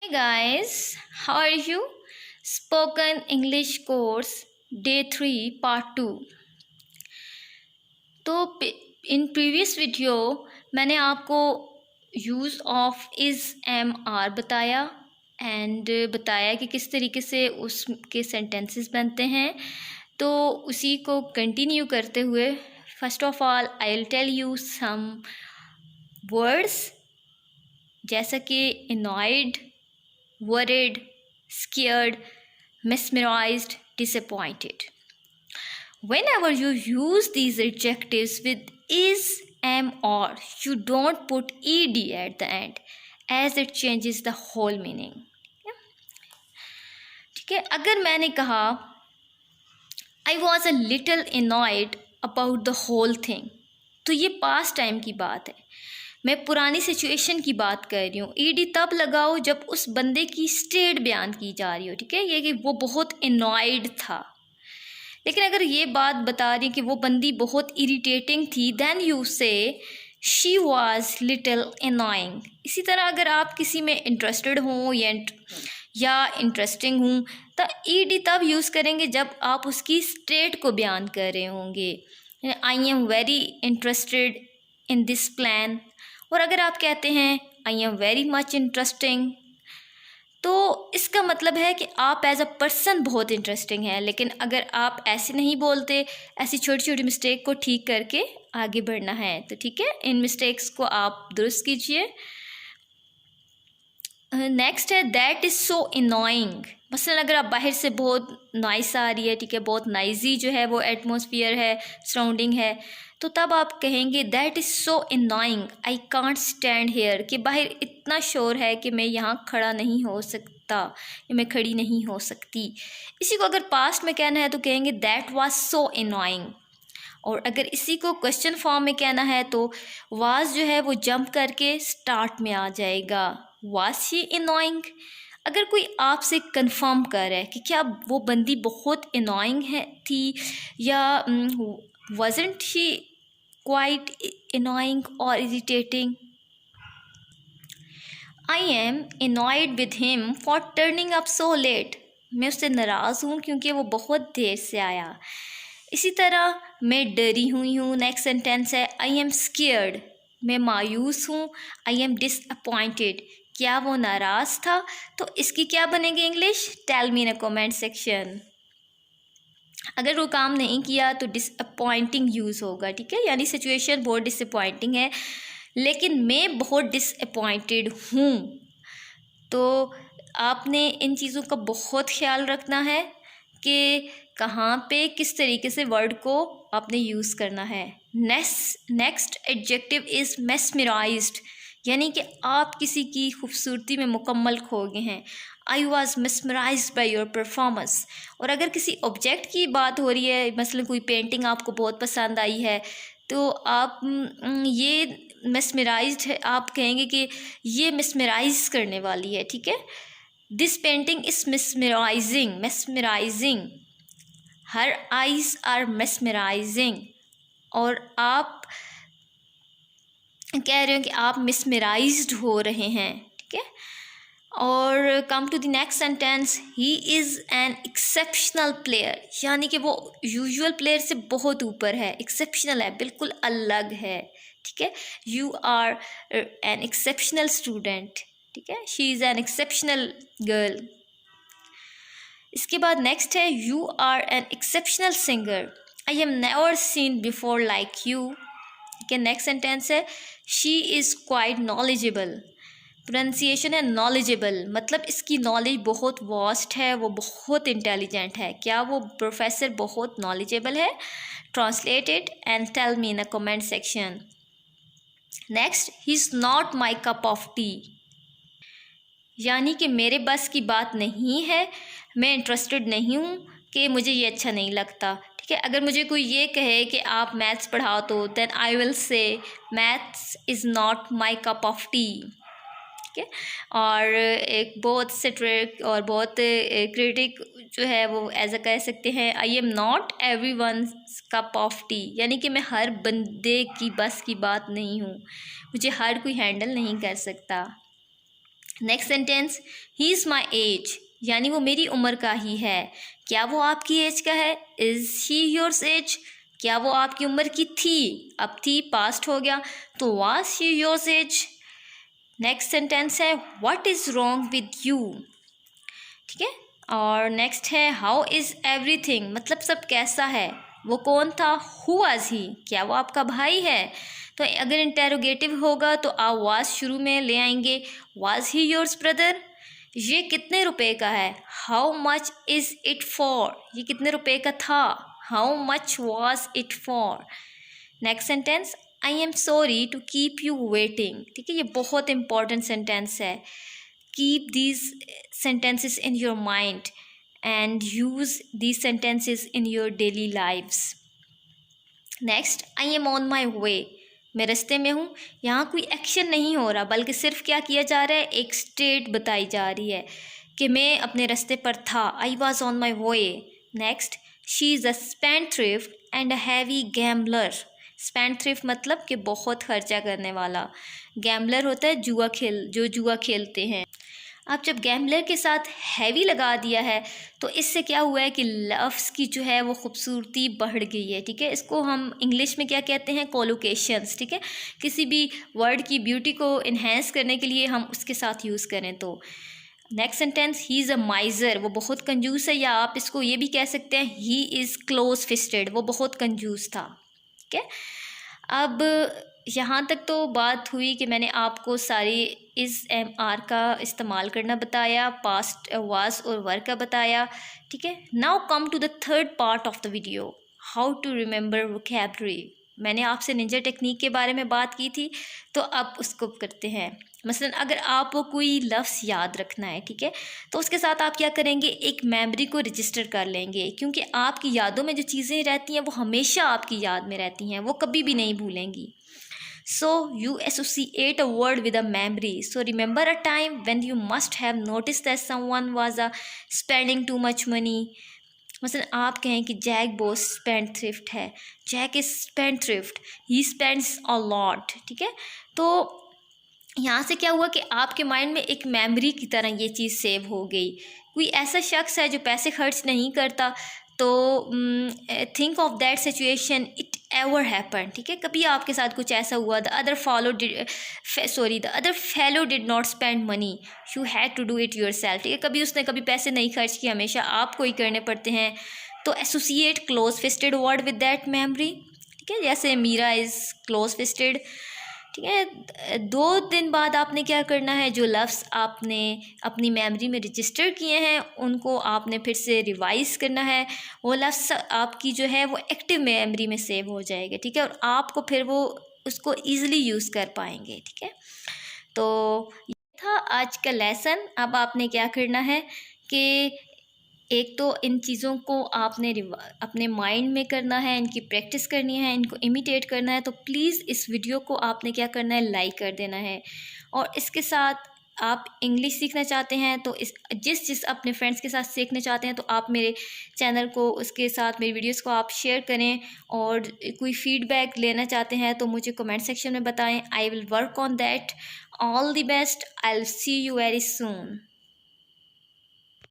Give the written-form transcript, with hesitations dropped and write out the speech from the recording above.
Hey guys, how are you? Spoken English course day 3 part 2। तो in previous video मैंने आपको use of is am are बताया and बताया कि किस तरीके से उसके सेंटेंसेस बनते हैं। तो उसी को कंटिन्यू करते हुए first of all I will tell you some words जैसा कि annoyed, worried, scared, mesmerized, disappointed. Whenever you use these adjectives with is, am, or, you don't put ed at the end as it changes the whole meaning. ठीक है, अगर मैंने कहा I was a little annoyed about the whole thing, तो ये past time की बात है, मैं पुरानी सिचुएशन की बात कर रही हूँ। ईडी तब लगाओ जब उस बंदे की स्टेट बयान की जा रही हो, ठीक है, ये कि वो बहुत एनॉयड था। लेकिन अगर ये बात बता रही कि वो बंदी बहुत इरिटेटिंग थी, देन यू से शी वॉज लिटिल एनॉइंग। इसी तरह अगर आप किसी में इंटरेस्टेड हों या इंटरेस्टिंग हूँ तो ईडी तब यूज़ करेंगे जब आप उसकी स्टेट को बयान कर रहे होंगे। I am very interested in this plan. और अगर आप कहते हैं I am very much interesting, तो इसका मतलब है कि आप एज अ पर्सन बहुत इंटरेस्टिंग है। लेकिन अगर आप ऐसे नहीं बोलते, ऐसी छोटी छोटी मिस्टेक को ठीक करके आगे बढ़ना है, तो ठीक है, इन मिस्टेक्स को आप दुरुस्त कीजिए। नेक्स्ट है दैट इज़ सो अनोइंग। मसलन अगर आप बाहर से बहुत नॉइस आ रही है, ठीक है, बहुत नाइजी जो है वो एटमॉस्फेयर है, सराउंडिंग है, तो तब आप कहेंगे that is so annoying I can't stand hair, कि बाहर इतना शोर है कि मैं यहाँ खड़ा नहीं हो सकता या मैं खड़ी नहीं हो सकती। इसी को अगर पास्ट में कहना है तो कहेंगे दैट वाज सो अनोइंग। और अगर इसी को क्वेश्चन फॉर्म में कहना है तो वाज जो है वो जंप करके स्टार्ट में आ जाएगा, वाज शी अनोइंग। अगर कोई आपसे कंफर्म कर रहा है कि क्या वो बंदी बहुत अनोइंग है थी या wasn't she quite annoying or irritating. I am annoyed with him for turning up so late. मैं उससे नाराज़ हूँ क्योंकि वो बहुत देर से आया। इसी तरह मैं डरी हुई हूँ, नेक्स्ट सेंटेंस है आई एम स्केयर्ड, मैं मायूस हूँ। आई एम डिसअपॉइंटेड, क्या वो नाराज़ था? तो इसकी क्या बनेगी English? Tell me in a comment section. अगर वो काम नहीं किया तो डिसअपॉइंटिंग यूज़ होगा, ठीक है, यानी सिचुएशन बहुत डिसअपॉइंटिंग है लेकिन मैं बहुत डिसअपॉइंटेड हूँ। तो आपने इन चीज़ों का बहुत ख्याल रखना है कि कहाँ पे किस तरीके से वर्ड को आपने यूज़ करना है। नेक्स्ट एडजेक्टिव इज़ मेस्मराइज्ड, यानी कि आप किसी की खूबसूरती में मुकम्मल खो गए हैं। I was mesmerised by your performance. और अगर किसी ऑब्जेक्ट की बात हो रही है, मसलन कोई पेंटिंग आपको बहुत पसंद आई है, तो आप ये मेस्मराइज्ड है, आप कहेंगे कि ये मेस्मराइज करने वाली है, ठीक है। This painting is mesmerising, her eyes are mesmerising. और आप कह रहे हो कि आप मेस्मराइज्ड हो रहे हैं, ठीक है। और come to the next sentence, he is an exceptional player, यानी कि वो यूजुअल प्लेयर से बहुत ऊपर है, एक्सेप्शनल है, बिल्कुल अलग है, ठीक है। You are an exceptional student, ठीक है, she is an exceptional girl. इसके बाद नेक्स्ट है you are an exceptional singer, I am never seen before like you, ठीक है। नेक्स्ट सेंटेंस है she is quite knowledgeable, pronunciation है नॉलेजेबल, मतलब इसकी नॉलेज बहुत वास्ट है, वो बहुत इंटेलिजेंट है। क्या वो प्रोफेसर बहुत नॉलेजेबल है? Translate it and tell me in a comment section. Next, he is not my cup of tea, यानी कि मेरे बस की बात नहीं है, मैं इंटरेस्टेड नहीं हूँ, कि मुझे ये अच्छा नहीं लगता, ठीक है। अगर मुझे कोई ये कहे कि आप मैथ्स पढ़ाओ तो then I will say maths is not my cup of tea, ठीक है। और एक बहुत स्ट्रिक्ट और बहुत क्रिटिक जो है वो ऐसा कह सकते हैं I am not everyone's cup of tea, यानी कि मैं हर बंदे की बस की बात नहीं हूँ, मुझे हर कोई हैंडल नहीं कर सकता। Next sentence, he is my age, यानी वो मेरी उम्र का ही है। क्या वो आपकी एज का है? Is he yours age? क्या वो आपकी उम्र की थी? अब थी पास्ट हो गया, तो was he yours age? Next sentence है, what is wrong with you, ठीक है। और नेक्स्ट है, हाउ इज़ एवरीथिंग, मतलब सब कैसा है। वो कौन था? हु वाज ही, क्या वो आपका भाई है? तो अगर इंटेरोगेटिव होगा तो आप वाज शुरू में ले आएंगे, वाज ही योर्स ब्रदर। ये कितने रुपए का है? How much is it for, ये कितने रुपए का था? How much was it for. Next sentence, I am sorry to keep you waiting, ठीक है। ये बहुत इंपॉर्टेंट सेंटेंस है। Keep these sentences in your mind and use these sentences in your daily lives. Next, I am on my way, मैं रास्ते में हूँ। यहाँ कोई एक्शन नहीं हो रहा, बल्कि सिर्फ क्या किया जा रहा है, एक स्टेट बताई जा रही है कि मैं अपने रास्ते पर था। I was on my way. Next, she is a spendthrift and a heavy gambler. spendthrift मतलब कि बहुत खर्चा करने वाला। गैम्बलर होता है जो जुआ खेलते हैं। अब जब गैम्बलर के साथ हैवी लगा दिया है तो इससे क्या हुआ है कि लफ्ज़ की जो है वो खूबसूरती बढ़ गई है, ठीक है। इसको हम इंग्लिश में क्या कहते हैं, कोलोकेशंस, ठीक है। किसी भी वर्ड की ब्यूटी को इन्हेंस करने के लिए हम उसके साथ यूज़ करें तो। Next sentence, he is a miser, वो बहुत कंजूस है, या आप इसको ये भी कह सकते हैं ही इज़ क्लोज फिस्टेड, वो बहुत कंजूस था, ठीक है। अब यहाँ तक तो बात हुई कि मैंने आपको सारी इस एम आर का इस्तेमाल करना बताया, पास्ट वाज और वर का बताया, ठीक है। Now come to the third part of the video, how to remember vocabulary. मैंने आपसे निंजा टेक्निक के बारे में बात की थी, तो अब उसको करते हैं। मसलन अगर आपको कोई लफ्ज़ याद रखना है, ठीक है, तो उसके साथ आप क्या करेंगे, एक मेमोरी को रजिस्टर कर लेंगे, क्योंकि आपकी यादों में जो चीज़ें रहती हैं वो हमेशा आपकी याद में रहती हैं, वो कभी भी नहीं भूलेंगी। So you associate a word with a memory. So remember a time when you must have noticed that someone was spending too much money. मसलन आप कहें कि जैक बहुत स्पेंड थ्रिफ्ट है, Jack is spendthrift, he spends a lot, ठीक है। तो यहाँ से क्या हुआ कि आपके माइंड में एक मेमोरी की तरह ये चीज़ सेव हो गई। कोई ऐसा शख्स है जो पैसे खर्च नहीं करता, तो think of that situation it ever happen, ठीक है। कभी आपके साथ कुछ ऐसा हुआ, the other fellow did not spend money, you had to do it yourself, ठीक है। कभी उसने कभी पैसे नहीं खर्च किए, हमेशा आपको ही करने पड़ते हैं। तो associate close fisted word with that memory, ठीक है। जैसे मीरा इज़ क्लोज फिस्टेड, ठीक है। 2 दिन बाद आपने क्या करना है, जो लफ्ज़ आपने अपनी मेमोरी में रजिस्टर किए हैं उनको आपने फिर से रिवाइज़ करना है। वो लफ्ज़ आपकी जो है वो एक्टिव मेमोरी में सेव हो जाएगा, ठीक है, और आपको फिर वो उसको ईज़िली यूज़ कर पाएंगे, ठीक है। तो ये था आज का लेसन। अब आपने क्या करना है कि एक तो इन चीज़ों को आपने अपने माइंड में करना है, इनकी प्रैक्टिस करनी है, इनको इमिटेट करना है। तो प्लीज़ इस वीडियो को आपने क्या करना है, लाइक कर देना है। और इसके साथ आप इंग्लिश सीखना चाहते हैं तो जिस अपने फ्रेंड्स के साथ सीखना चाहते हैं तो आप मेरे चैनल को, उसके साथ मेरी वीडियोस को आप शेयर करें। और कोई फीडबैक लेना चाहते हैं तो मुझे कमेंट सेक्शन में बताएं। I will work on that. All the best. I will see you very soon.